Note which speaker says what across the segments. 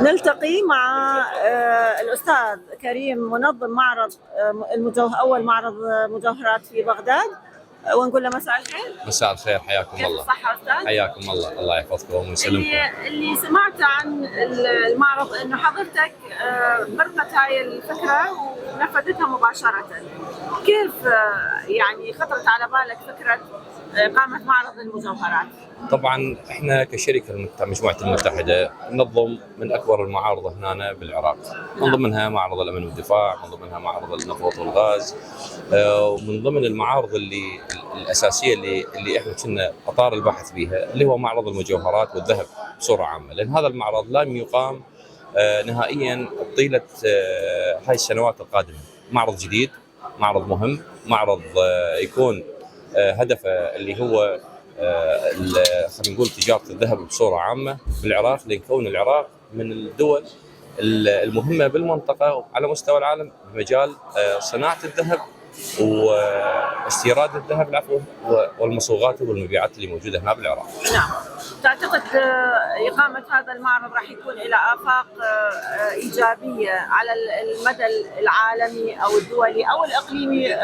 Speaker 1: نلتقي مع الأستاذ كريم منظم معرض أول معرض مجوهرات في بغداد، ونقول له مساء الخير.
Speaker 2: مساء الخير، حياكم
Speaker 1: كيف
Speaker 2: الله.
Speaker 1: الصحة أستاذ؟
Speaker 2: حياكم الله يحفظكم ويسلمكم.
Speaker 1: اللي سمعت عن المعرض إنه حضرتك برمت هاي الفكرة ونفذتها مباشرة، كيف يعني خطرت على بالك فكرة إقامة معرض المجوهرات؟
Speaker 2: طبعا احنا كشركه مجموعه المتحده ننظم من اكبر المعارض هنا بالعراق، من ضمنها معرض الامن والدفاع، من ضمنها معرض النفط والغاز، ومن ضمن المعارض الاساسيه اللي احنا كنا اطار البحث بها اللي هو معرض المجوهرات والذهب بصوره عامه، لان هذا المعرض لم يقام نهائيا طيله هاي السنوات القادمه. معرض جديد، معرض مهم، معرض يكون هدفه اللي هو خلينا نقول تجاره الذهب بصوره عامه بالعراق، لكون العراق من الدول المهمه بالمنطقه على مستوى العالم بمجال صناعه الذهب واستيراد الذهب العفو والمصوغات والمبيعات اللي موجوده هنا بالعراق.
Speaker 1: نعم. تعتقد إقامة هذا المعرض راح يكون إلى آفاق إيجابية على المدى العالمي أو الدولي أو الإقليمي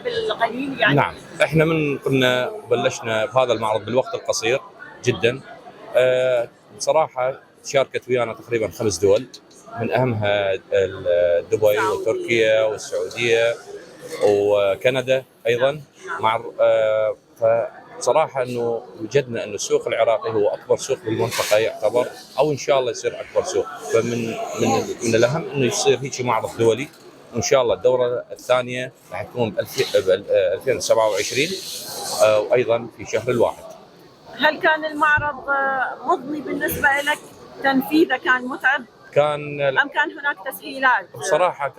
Speaker 1: بالقليل يعني؟
Speaker 2: نعم، احنا من كنا بلشنا بهذا المعرض بالوقت القصير جدا. بصراحة شاركت ويانا تقريبا 5 دول، من أهمها دبي وتركيا والسعودية وكندا أيضا. مع فصراحة انه وجدنا انه السوق العراقي هو اكبر سوق بالمنطقة يعتبر، او ان شاء الله يصير اكبر سوق، من الاهم انه يصير هيك معرض دولي، وان شاء الله الدورة الثانية راح تكون ب 2027 وايضا في شهر الواحد.
Speaker 1: هل كان المعرض مضني بالنسبة لك؟ تنفيذه كان متعب؟ أم كان هناك تسهيلات؟
Speaker 2: بصراحة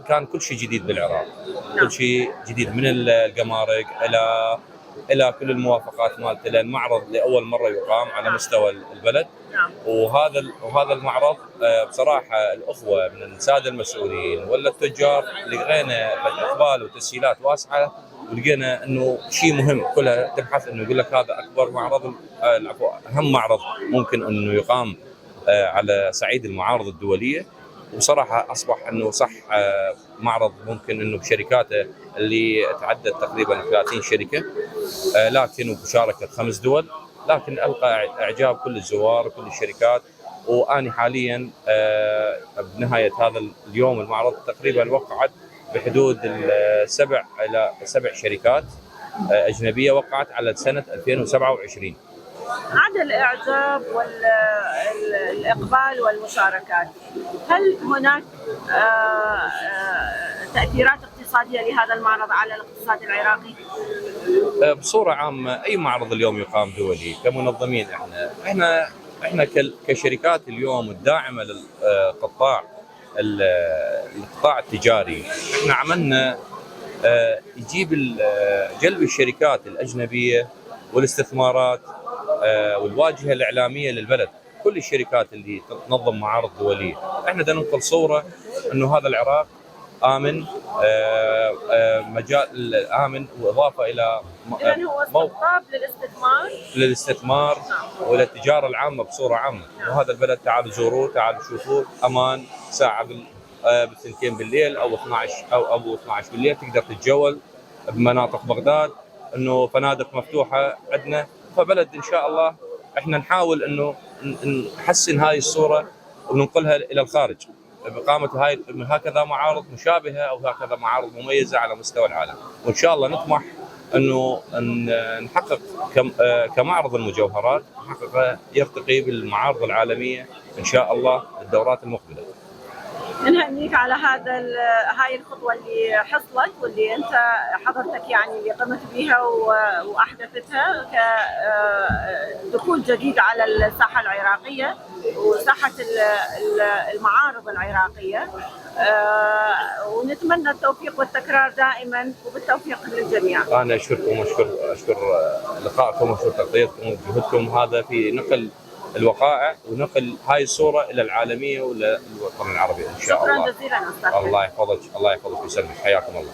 Speaker 2: كان كل شيء جديد بالعراق. نعم. كل شيء جديد، من الجمارك إلى كل الموافقات مالته، لأن معرض لأول مرة يقام على مستوى البلد.
Speaker 1: نعم.
Speaker 2: وهذا المعرض بصراحة الأخوة من السادة المسؤولين ولا التجار لقينا إقبال وتسهيلات واسعة، ولقينا انه شيء مهم. كلها تبحث انه يقول لك هذا اكبر معرض، اهم معرض ممكن انه يقام على صعيد المعارض الدوليه. وبصراحه اصبح انه صح معرض ممكن انه بشركاته اللي تعدت تقريبا 30 شركه، لكن وبمشاركه 5 دول، لكن القى اعجاب كل الزوار وكل الشركات. واني حاليا بنهايه هذا اليوم المعرض تقريبا وقعت بحدود 7 شركات أجنبية وقعت على سنة 2027.
Speaker 1: عدا الإعجاب والإقبال والمشاركات، هل هناك تأثيرات اقتصادية لهذا المعرض على الاقتصاد العراقي؟
Speaker 2: بصورة عامة أي معرض اليوم يقام دولي كمنظمين، احنا كشركات اليوم الداعمة للقطاع القطاع التجاري، احنا عملنا يجيب جلب الشركات الأجنبية والاستثمارات والواجهة الإعلامية للبلد. كل الشركات اللي تنظم معارض دولية احنا بدنا ننقل صورة انه هذا العراق آمن، مجال آمن، وإضافة إلى
Speaker 1: موقع
Speaker 2: للاستثمار وللتجارة العامة بصورة عامة. وهذا البلد تعالوا زوروه، تعالوا شوفوه، أمان. ساعة بالثنتين بالليل او 12 بالليل تقدر تتجول بمناطق بغداد، انه فنادق مفتوحه عندنا. فبلد ان شاء الله احنا نحاول انه نحسن هاي الصوره وننقلها الى الخارج بإقامة هكذا معارض مشابهه او هكذا معارض مميزه على مستوى العالم. وان شاء الله نطمح انه نحقق كمعرض المجوهرات نحقق يرتقي بالمعارض العالميه ان شاء الله الدورات المقبله.
Speaker 1: نهنيك على هاي الخطوة اللي حصلت واللي أنت حضرتك يعني اللي قمت بها وأحدثتها كدخول جديد على الساحة العراقية وساحة المعارض العراقية، ونتمنى التوفيق والتكرار دائما وبالتوفيق للجميع.
Speaker 2: أنا أشكركم وأشكر لقائكم وأشكر تغطيتكم وجهودكم هذا في نقل الوقائع ونقل هاي الصورة إلى العالمية وللوطن العربي إن شاء الله.
Speaker 1: شكرا جزيلا أستاذ.
Speaker 2: الله يحفظك ويسلمك، حياكم الله.